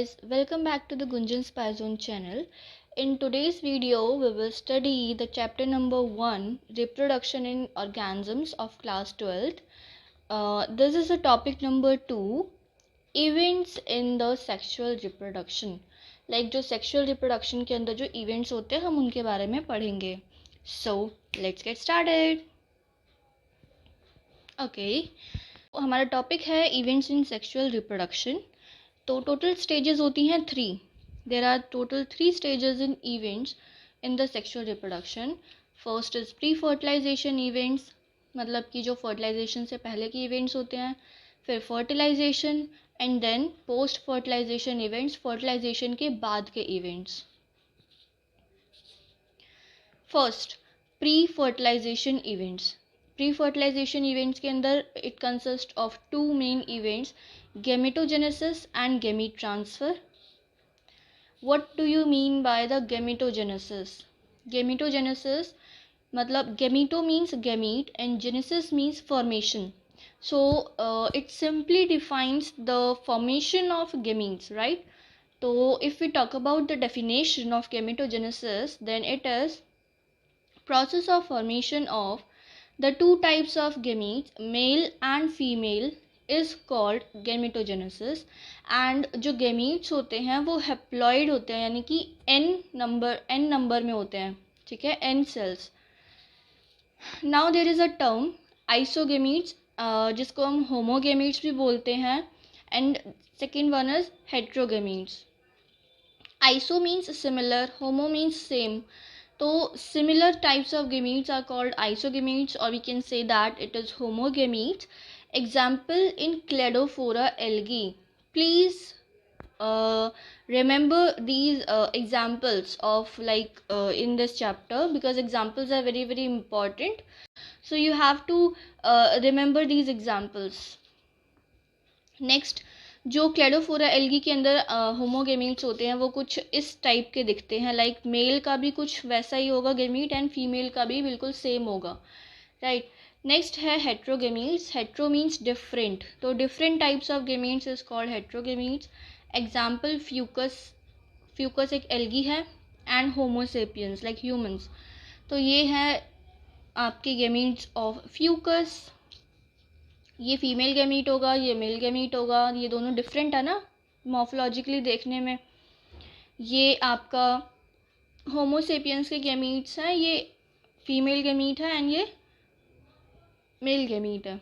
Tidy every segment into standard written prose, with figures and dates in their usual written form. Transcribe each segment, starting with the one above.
guys, welcome back to the Gunjan Spy Zone channel. In today's video, we will study the chapter number 1, Reproduction in Organisms of class 12th. This is the topic number 2, Events in the Sexual Reproduction. Like जो sexual reproduction के अंदर जो events होते हैं हम उनके बारे में पढ़ेंगे. So, let's get started. Okay, हमारा टॉपिक है Events in Sexual Reproduction. तो टोटल स्टेजेस होती हैं 3. There are total 3 stages in events in the sexual reproduction. First is pre fertilization events, मतलब कि जो फर्टिलाइजेशन से पहले के इवेंट्स होते हैं. फिर fertilization and then post fertilization events, fertilization के बाद के events. First, pre fertilization events. Pre fertilization events के अंदर it consist of 2 main events, gametogenesis and gamete transfer. What do you mean by the gametogenesis? Gametogenesis मतलब gameto means gamete and genesis means formation. So it simply defines the formation of gametes, right? So if we talk about the definition of gametogenesis, then it is process of formation of the 2 types of gametes, male and female, is called gametogenesis. and जो gametes होते हैं वो haploid होते हैं, यानी कि n number में होते हैं, ठीक है, n cells. now there is a term isogametes, जिसको हम homogametes भी बोलते हैं, and second one is heterogametes. iso means similar, homo means same. तो similar types of gametes are called isogametes, or we can say that it is homogametes. Example in Cladophora algae. Please remember these examples of in this chapter, because examples are very very important. So you have to remember these examples. Next, जो Cladophora algae के अंदर होमोगेमीट्स होते हैं वो कुछ इस type के दिखते हैं. लाइक मेल का भी कुछ वैसा ही होगा गेमीट, एंड फीमेल का भी बिल्कुल सेम होगा, राइट. नेक्स्ट है हेट्रोगेमीट्स. हेट्रो मीन्स डिफरेंट, तो different types of gametes is called heterogametes. Example Fucus एक एल्गी है, एंड होमोसेपियंस लाइक ह्यूमंस. तो ये है आपके गेमीट्स ऑफ फ्यूकस. ये फीमेल गैमीट होगा, ये मेल गैमीट होगा, ये दोनों डिफरेंट है ना मॉर्फोलॉजिकली देखने में. ये आपका होमोसेपियंस के गैमीट्स हैं, ये फीमेल गैमीट है एंड ये मेल गैमीट है.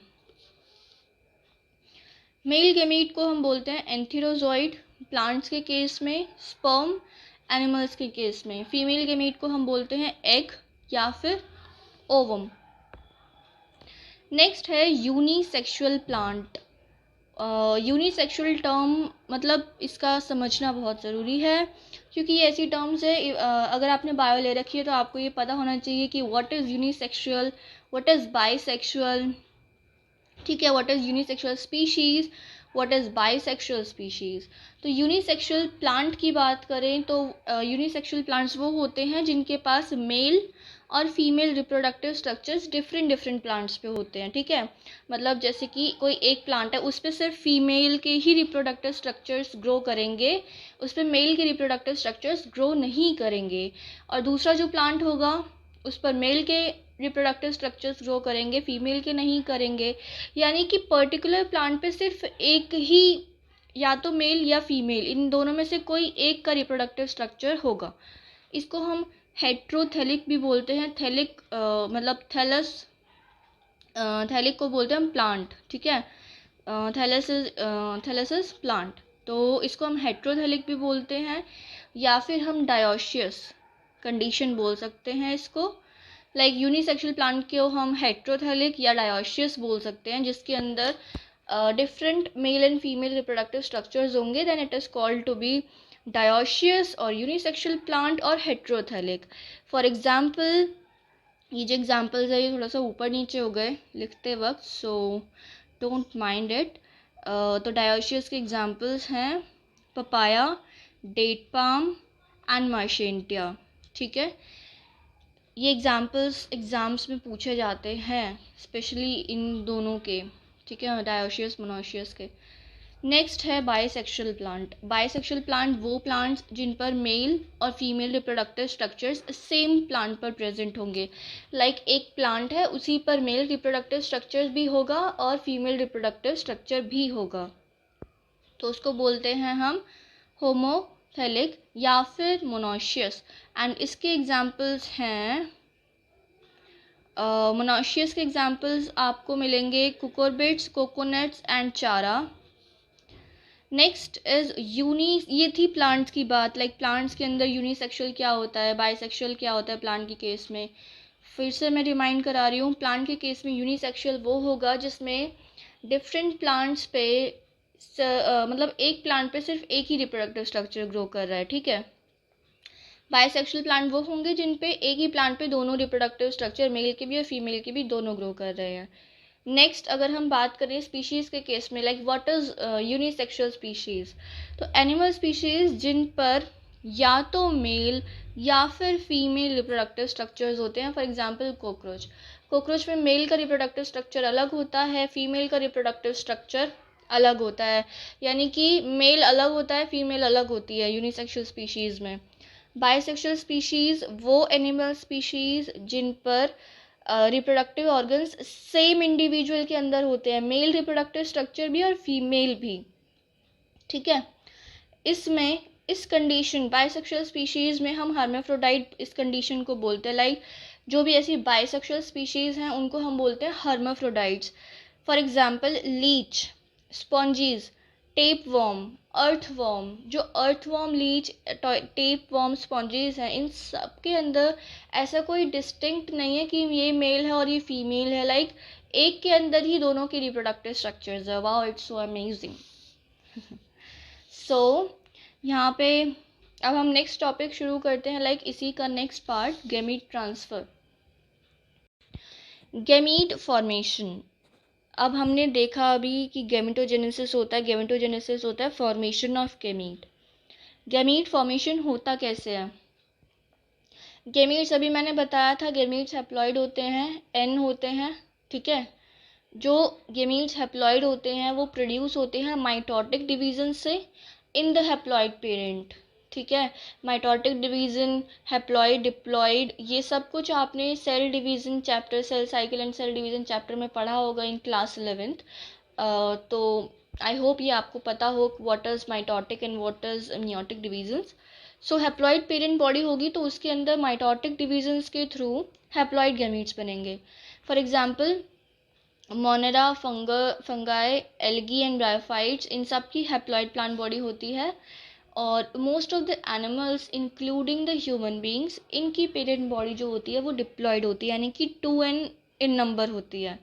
मेल गैमीट को हम बोलते हैं एंथेरोजॉइड प्लांट्स के केस में, स्पर्म एनिमल्स के केस में. फीमेल गैमीट को हम बोलते हैं एग या फिर ओवम. नेक्स्ट है यूनिसेक्सुअल प्लांट. यूनिसेक्सुअल टर्म मतलब इसका समझना बहुत ज़रूरी है, क्योंकि ये ऐसी टर्म्स है अगर आपने बायो ले रखी है तो आपको ये पता होना चाहिए कि what is unisexual, what is bisexual, ठीक है, what is unisexual species, what is bisexual species. तो यूनिसेक्सुअल प्लांट की बात करें तो यूनिसेक्सुअल प्लांट्स वो होते हैं जिनके पास मेल और female reproductive structures different plants पे होते हैं, ठीक है. मतलब जैसे कि कोई एक प्लांट है, उस पर सिर्फ फीमेल के ही रिप्रोडक्टिव स्ट्रक्चर्स ग्रो करेंगे, उस पर मेल के रिप्रोडक्टिव स्ट्रक्चर्स ग्रो नहीं करेंगे. और दूसरा जो प्लांट होगा उस पर मेल के रिप्रोडक्टिव स्ट्रक्चर्स ग्रो करेंगे, फीमेल के नहीं करेंगे. यानी कि पर्टिकुलर प्लांट पे सिर्फ एक ही, या तो मेल या फीमेल, इन दोनों में से कोई एक का रिप्रोडक्टिव स्ट्रक्चर होगा. इसको हम हेट्रोथेलिक भी बोलते हैं. थेलिक मतलब थैलिक को बोलते हैं हम प्लांट, ठीक है. थैलेसिस प्लांट, तो इसको हम हेट्रोथेलिक भी बोलते हैं, या फिर हम डायोशियस कंडीशन बोल सकते हैं इसको. लाइक यूनिसेक्सुअल प्लांट को हम हेट्रोथेलिक या डायोशियस बोल सकते हैं, जिसके अंदर different male and female reproductive structures होंगे. Then it is called to be dioecious और यूनिसेक्सुअल प्लांट और हेट्रोथेलिक. फॉर एग्जाम्पल, ये जो एग्जाम्पल्स है ये थोड़ा सा ऊपर नीचे हो गए लिखते वक्त, सो डोंट माइंड इट. तो डायोशियस के एग्जाम्पल्स हैं पपाया, डेट पाम एंड मार्शेंटिया, ठीक है. ये एग्जाम्पल्स एग्ज़ाम्स में पूछे जाते हैं, स्पेशली इन दोनों के, ठीक है, डायोशियस मोनोशियस के. नेक्स्ट है बाइसेक्सुअल प्लांट। बाइसेक्सुअल प्लांट वो प्लांट्स जिन पर मेल और female reproductive structures same plant पर प्रेजेंट होंगे। लाइक एक प्लांट है, उसी पर मेल रिप्रोडक्टिव स्ट्रक्चर भी होगा और फीमेल रिप्रोडक्टिव स्ट्रक्चर भी होगा, तो उसको बोलते हैं हम होमोफिलिक या फिर मोनोशियस। एंड इसके एग्जाम्पल्स हैं, मोनोशियस के एग्जाम्पल्स आपको मिलेंगे कुकुरबिट्स, कोकोनट्स एंड चारा। नेक्स्ट इज ये थी प्लांट्स की बात, लाइक प्लांट्स के अंदर यूनिसेक्सुअल क्या होता है, बाइसेक्सुअल क्या होता है प्लांट के केस में। फिर से मैं रिमाइंड करा रही हूँ, प्लांट के केस में यूनिसेक्सुअल वो होगा जिसमें डिफरेंट प्लांट्स पे मतलब एक प्लांट पे सिर्फ एक ही रिप्रोडक्टिव स्ट्रक्चर ग्रो कर रहा है, ठीक है। बाइसेक्सुअल प्लांट वो होंगे जिन पे एक ही प्लांट पे दोनों रिप्रोडक्टिव स्ट्रक्चर मेल के भी और फीमेल के भी दोनों ग्रो कर रहे हैं। नेक्स्ट अगर हम बात करें स्पीशीज़ के केस में, like what is unisexual species, तो एनिमल स्पीशीज़ जिन पर या तो मेल या फिर फीमेल रिप्रोडक्टिव स्ट्रक्चर्स होते हैं। फॉर एग्जांपल कॉकरोच, कॉकरोच में मेल का रिप्रोडक्टिव स्ट्रक्चर अलग होता है, फीमेल का रिप्रोडक्टिव स्ट्रक्चर अलग होता है, यानी कि मेल अलग होता है, फीमेल अलग होती है यूनिसेक्सुअल स्पीशीज़ में। बाइसेक्सुअल स्पीशीज़ वो एनिमल स्पीशीज़ जिन पर रिप्रोडक्टिव ऑर्गन्स सेम इंडिविजुअल के अंदर होते हैं, मेल रिप्रोडक्टिव स्ट्रक्चर भी और फीमेल भी, ठीक है। इसमें इस कंडीशन बाइसेक्सुअल स्पीशीज़ में हम हर्माफ्रोडाइट इस कंडीशन को बोलते हैं। लाइक जो भी ऐसी बाइसेक्सुअल स्पीशीज़ हैं उनको हम बोलते हैं hermaphrodites. For example leech, sponges, tapeworm, earthworm. जो earthworm, leech, tapeworm, sponges हैं, इन सब के अंदर ऐसा कोई डिस्टिंक्ट नहीं है कि ये मेल है और ये फीमेल है। लाइक एक के अंदर ही दोनों की रिप्रोडक्टिव स्ट्रक्चर्स है। Wow, it's so amazing. So यहाँ पे अब हम नेक्स्ट टॉपिक शुरू करते हैं, लाइक इसी का next part, gamete transfer, gamete formation. अब हमने देखा अभी कि गैमेटोजेनेसिस होता है, गैमेटोजेनेसिस होता है formation of gamete. Gamete formation होता कैसे है? गैमीट्स अभी मैंने बताया था, गैमीट्स हैप्लॉइड होते हैं, एन होते हैं, ठीक है। जो गैमीट्स हैप्लॉइड होते हैं वो प्रोड्यूस होते हैं माइटोटिक डिवीजन से इन द हैप्लॉइड पेरेंट, ठीक है। माइटोटिक डिवीजन, हैप्लॉइड, डिप्लॉइड, ये सब कुछ आपने cell division chapter, cell cycle and cell division chapter में पढ़ा होगा इन क्लास 11th। तो आई होप ये आपको पता हो what is mitotic and what is meiotic divisions. So haploid parent body होगी तो उसके अंदर माइटोटिक डिवीजन्स के थ्रू हैप्लॉइड गैमीट्स बनेंगे। For example Monera, fungi, algae and bryophytes, इन सब की हैप्लॉइड प्लांट बॉडी होती है। और most of the animals including the human beings, इनकी पेरेंट बॉडी जो होती है वो डिप्लॉयड होती है, यानी कि 2n इन नंबर होती है।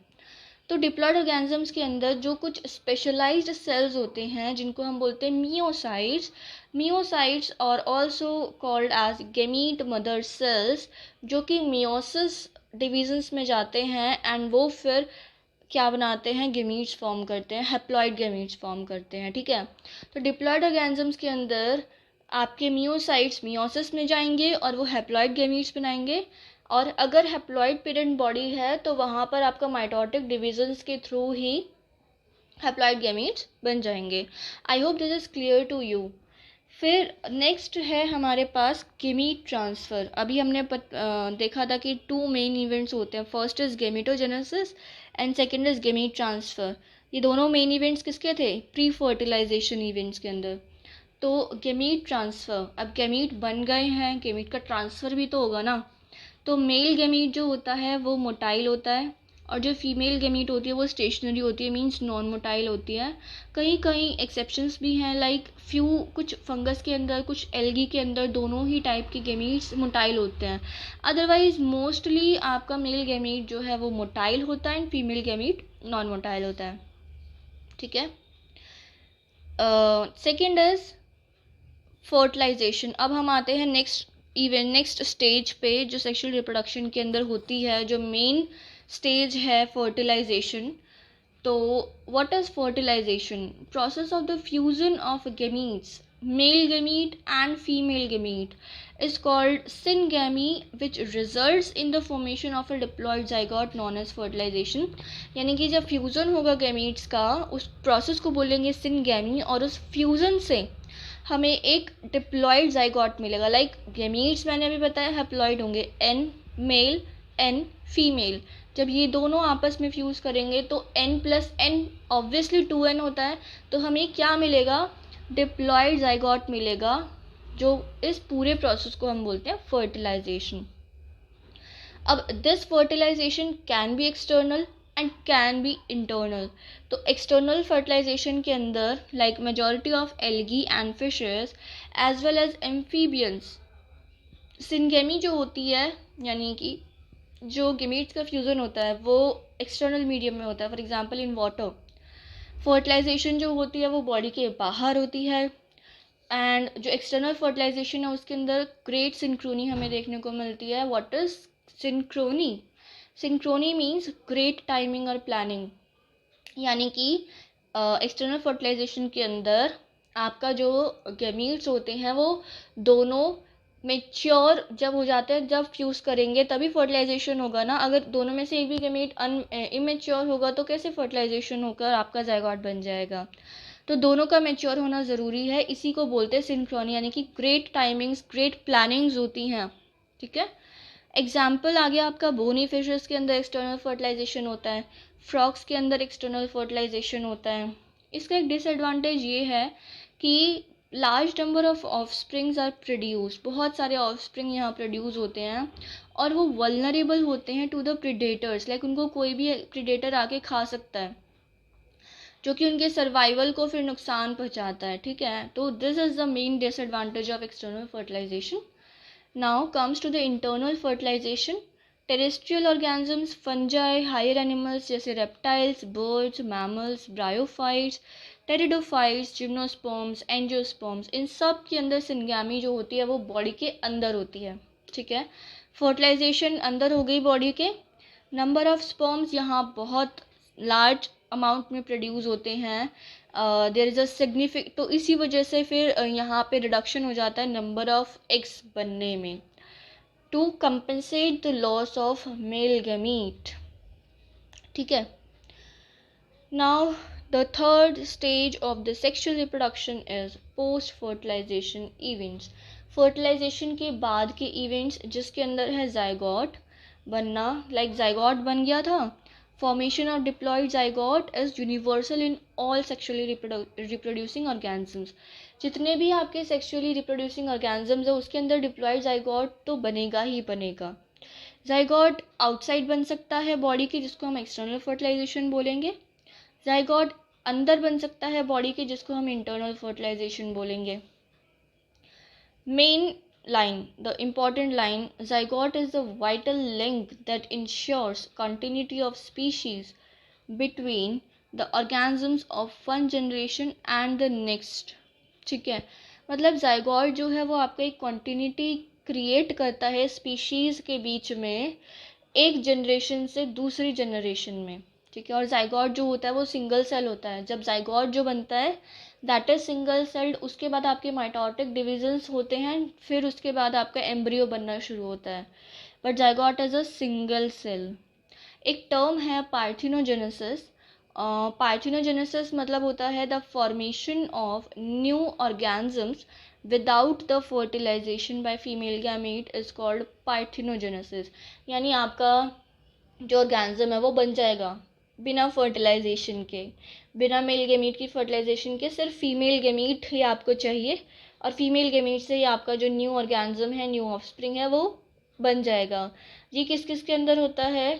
तो डिप्लॉयड ऑर्गेनिजम्स के अंदर जो कुछ स्पेशलाइज्ड सेल्स होते हैं जिनको हम बोलते हैं मियोसाइट्स, मियोसाइट्स और also called as gamete mother cells, जो कि मियोसिस डिविजन्स में जाते हैं एंड वो फिर क्या बनाते हैं, गैमीट्स फॉर्म करते हैं, हैप्लॉइड गैमीट्स फॉर्म करते हैं, ठीक है। तो डिप्लॉयड ऑर्गेनिजम्स के अंदर आपके मियोसाइट्स मियोसिस में जाएंगे और वो हैप्लॉइड गैमीट्स बनाएंगे। और अगर हैप्लॉइड पेरेंट बॉडी है तो वहाँ पर आपका माइटोटिक डिविजन्स के थ्रू ही हैप्लॉइड गैमीट्स बन जाएंगे। I hope this is clear to you. फिर नेक्स्ट है हमारे पास गैमीट ट्रांसफ़र। अभी हमने देखा था कि 2 मेन इवेंट्स होते हैं, first is gametogenesis and second is gamete transfer. ये दोनों मेन इवेंट्स किसके थे? प्री फर्टिलाइजेशन इवेंट्स के अंदर। तो गैमीट ट्रांसफ़र, अब गैमीट बन गए हैं, गैमीट का ट्रांसफ़र भी तो होगा ना। तो मेल गैमीट जो होता है वो मोटाइल होता है और जो फीमेल गैमीट होती है वो स्टेशनरी होती है, मींस नॉन मोटाइल होती है। कहीं कहीं एक्सेप्शंस भी हैं, लाइक फ्यू कुछ फंगस के अंदर, कुछ एल्गी के अंदर दोनों ही टाइप के गैमीट्स मोटाइल होते हैं। अदरवाइज मोस्टली आपका मेल गैमीट जो है वो मोटाइल होता है and female gamete non motile होता है, ठीक है। Second is fertilization. अब हम आते हैं नेक्स्ट स्टेज पे जो सेक्सुअल रिप्रोडक्शन के अंदर होती है, जो मेन स्टेज है फर्टिलाइजेशन। तो what is fertilization? Process of the fusion of gametes male gamete and female gamete is called syngamy, which results in the formation of a diploid zygote known as fertilization. यानी कि जब fusion होगा gametes का उस process को बोलेंगे syngamy, और उस फ्यूज़न से हमें एक डिप्लॉइड ज़ाइगोट मिलेगा. लाइक गैमीट्स मैंने अभी बताया हैप्लॉइड होंगे, n मेल n फीमेल. जब ये दोनों आपस में फ्यूज़ करेंगे तो n plus n obviously 2n होता है, तो हमें क्या मिलेगा, डिप्लॉइड ज़ाइगोट मिलेगा, जो इस पूरे प्रोसेस को हम बोलते हैं फर्टिलाइजेशन. अब this fertilization can be external and can be internal. तो एक्सटर्नल फर्टिलाइजेशन के अंदर like majority of algae and fishes as well as amphibians, syngamy जो होती है यानी कि जो गेमीट्स का फ्यूज़न होता है वो एक्सटर्नल मीडियम में होता है. For example in water. Fertilization जो होती है वो बॉडी के बाहर होती है. एंड जो एक्सटर्नल फर्टिलाइजेशन है उसके अंदर ग्रेट सिंक्रोनी हमें देखने को मिलती है. What is Synchrony? Synchrony means great timing और प्लानिंग. यानी कि एक्सटर्नल फर्टिलाइजेशन के अंदर आपका जो गैमीट्स होते हैं वो दोनों मेच्योर जब हो जाते हैं, जब फ्यूज़ करेंगे तभी फर्टिलाइजेशन होगा ना. अगर दोनों में से एक भी गैमीट इमेच्योर होगा तो कैसे फर्टिलाइजेशन होकर आपका ज़ाइगोट बन जाएगा. तो दोनों का मेच्योर होना ज़रूरी है. इसी को बोलते हैं सिंक्रोनी, यानी कि ग्रेट टाइमिंग्स, ग्रेट प्लानिंग्स होती हैं. ठीक है. एग्जाम्पल आ गया आपका बोनी फिशेस के अंदर एक्सटर्नल फर्टिलाइजेशन होता है, फ्रॉग्स के अंदर एक्सटर्नल फर्टिलाइजेशन होता है. इसका एक डिसएडवांटेज ये है कि large number of offsprings are produce. बहुत सारे ऑफस्प्रिंग यहाँ प्रोड्यूस होते हैं और वो वल्नरेबल होते हैं टू द प्रीडेटर्स. लाइक उनको कोई भी प्रीडेटर आके खा सकता है, जो कि उनके सर्वाइवल को फिर नुकसान पहुंचाता है. ठीक है. तो this is the main disadvantage of external fertilization. Now comes to the internal fertilization. Terrestrial organisms, fungi, higher animals जैसे reptiles, birds, mammals, bryophytes, pteridophytes, gymnosperms, angiosperms, इन सब के अंदर सिंगेमी जो होती है वो बॉडी के अंदर होती है. ठीक है. फर्टिलाइजेशन अंदर हो गई बॉडी के. नंबर ऑफ स्पर्म्स यहाँ बहुत लार्ज अमाउंट में प्रोड्यूस होते हैं. देयर इज़ अ सिग्निफिक, तो इसी वजह से फिर यहाँ पे रिडक्शन हो जाता है नंबर ऑफ एग्स बनने में, to compensate the loss of male gamete. ठीक है. Now the third stage of the sexual reproduction is post fertilization events. Fertilization के बाद के इवेंट्स जिसके अंदर है ज़ाइगोट बनना. लाइक ज़ाइगोट बन गया था. Formation of diploid zygote is universal in all sexually reproducing organisms. जितने भी आपके सेक्सुअली रिप्रोड्यूसिंग ऑर्गेनिजम्स है उसके अंदर डिप्लॉइड ज़ाइगोट तो बनेगा ही बनेगा. ज़ाइगोट आउटसाइड बन सकता है बॉडी के, जिसको हम एक्सटर्नल फर्टिलाइजेशन बोलेंगे. ज़ाइगोट अंदर बन सकता है बॉडी के, जिसको हम इंटरनल फर्टिलाइजेशन बोलेंगे. Main line, the important line, zygote is the vital link that ensures continuity of species between the organisms of one generation and the next. ठीक है. मतलब ज़ाइगोट जो है वो आपका एक कॉन्टिन्यूटी क्रिएट करता है स्पीशीज़ के बीच में, एक जनरेशन से दूसरी जनरेशन में. ठीक है. और ज़ाइगोट जो होता है वो सिंगल सेल होता है. जब ज़ाइगोट जो बनता है दैट इज सिंगल सेल्ड, उसके बाद आपके माइटोटिक डिविजन्स होते हैं, फिर उसके बाद आपका एम्ब्रियो बनना शुरू होता है. But zygote is a single cell. एक टर्म है पार्थिनोजेनेसिस. पार्थिनोजेनेसिस मतलब होता है the formation of new organisms without the fertilization by female gamete is called parthenogenesis. यानी आपका जो ऑर्गेनिज्म है वो बन जाएगा बिना फर्टिलाइजेशन के, बिना मेल गैमीट की फर्टिलाइजेशन के. सिर्फ फीमेल गैमीट ही आपको चाहिए और फीमेल गैमीट से ही आपका जो न्यू ऑर्गेनिज्म है, न्यू ऑफस्प्रिंग है, वो बन जाएगा. ये किस किस के अंदर होता है?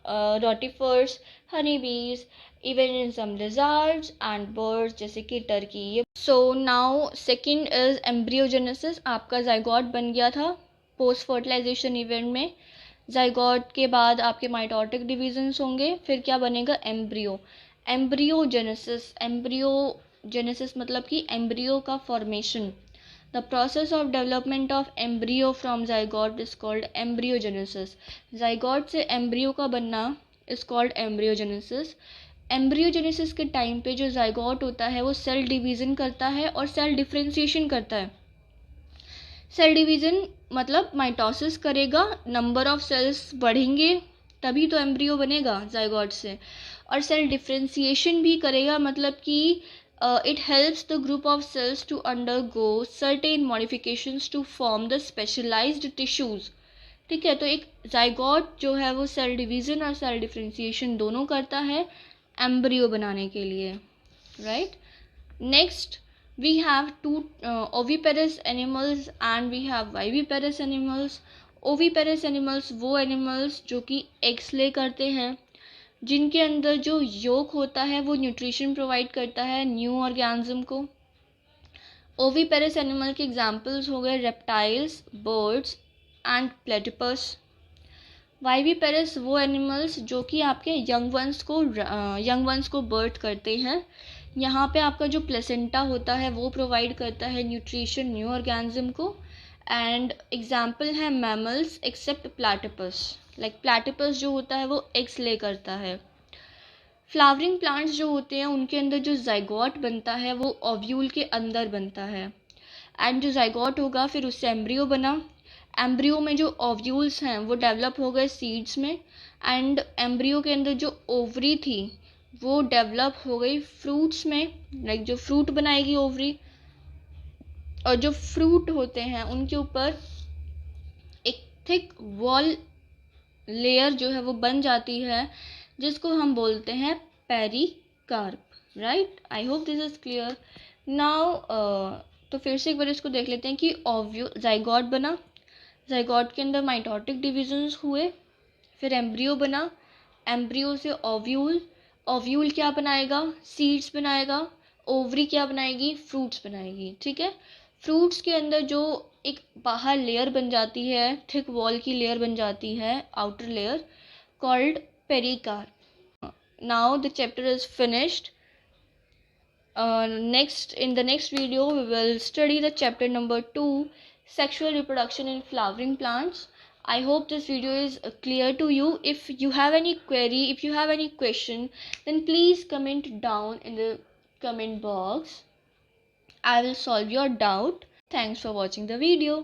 Rotifers, honey bees, even in some lizards and birds जैसे कि turkey. So now second is embryogenesis. आपका ज़ाइगोट बन गया था पोस्ट फर्टिलाइजेशन इवेंट में. ज़ाइगोट के बाद आपके माइटोटिक डिविजन्स होंगे, फिर क्या बनेगा? एम्ब्रियो. एम्ब्रियोजेनेसिस. एम्ब्रियोजेनेसिस मतलब कि एम्ब्रियो का formation. The process of development of embryo from zygote is called embryogenesis. Zygote से एम्ब्रियो का बनना इज कॉल्ड एम्ब्रियोजेनेसिस. एम्ब्रियोजेनेसिस के टाइम पे जो जाइगोट होता है वो सेल डिवीज़न करता है और सेल डिफ्रेंशिएशन करता है। सेल डिवीज़न मतलब माइटोसिस करेगा, नंबर ऑफ सेल्स बढ़ेंगे तभी तो एम्ब्रियो बनेगा जाइगोट से, और सेल डिफ्रेंशिएशन भी करेगा, मतलब कि it helps the group of cells to undergo certain modifications to form the specialized tissues. ठीक है, तो एक जाइगोट जो है वो सेल डिवीज़न और सेल डिफ्रेंशिएशन दोनों करता है एम्ब्रियो बनाने के लिए, right. Next we have two oviparous animals and we have viviparous animals. Oviparous animals वो एनिमल्स जो कि एग्स ले करते हैं, जिनके अंदर जो योक होता है वो न्यूट्रिशन प्रोवाइड करता है न्यू ऑर्गेनिज्म को। ओविपेरस एनिमल के एग्जांपल्स हो गए रेप्टाइल्स, बर्ड्स एंड प्लेटिपस। वाइविपेरस वो एनिमल्स जो कि आपके यंग वंस को बर्थ करते हैं। यहाँ पे आपका जो प्लेसेंटा होता है वो प्रोवाइड करता है न्यूट्रिशन न्यू ऑर्गेनिज्म को। एंड एग्जाम्पल है mammals except platypus, like platypus जो होता है वो एग्स ले करता है। फ्लावरिंग प्लांट्स जो होते हैं उनके अंदर जो जाइगोट बनता है वो ओव्यूल के अंदर बनता है, एंड जो जाइगोट होगा फिर उससे एम्ब्रियो बना। एम्ब्रियो में जो ओव्यूल्स हैं वो डेवलप हो गए सीड्स में, एंड एम्ब्रियो के अंदर जो ओवरी थी वो डेवलप हो गई फ्रूट्स में, लाइक जो फ्रूट बनाएगी ओवरी, और जो फ्रूट होते हैं उनके ऊपर एक थिक वॉल लेयर जो है वो बन जाती है, जिसको हम बोलते हैं pericarp, right. I hope this is clear now. तो फिर से एक बार इसको देख लेते हैं कि जाइगोट बना, जाइगोट के अंदर माइटोटिक डिविजन्स हुए, फिर एम्ब्रियो बना, एम्ब्रियो से ओव्यूल, ओव्यूल क्या बनाएगा, सीड्स बनाएगा, ओवरी क्या बनाएगी, फ्रूट्स बनाएगी। ठीक है, फ्रूट्स के अंदर जो एक बाहर लेयर बन जाती है, थिक वॉल की लेयर बन जाती है, outer layer called pericarp. Now the chapter is finished. In the next video we will study the chapter number 2, sexual reproduction in flowering plants. I hope this video is clear to you. If you have any query, if you have any question, then please comment down in the comment box. I will solve your doubt. Thanks for watching the video.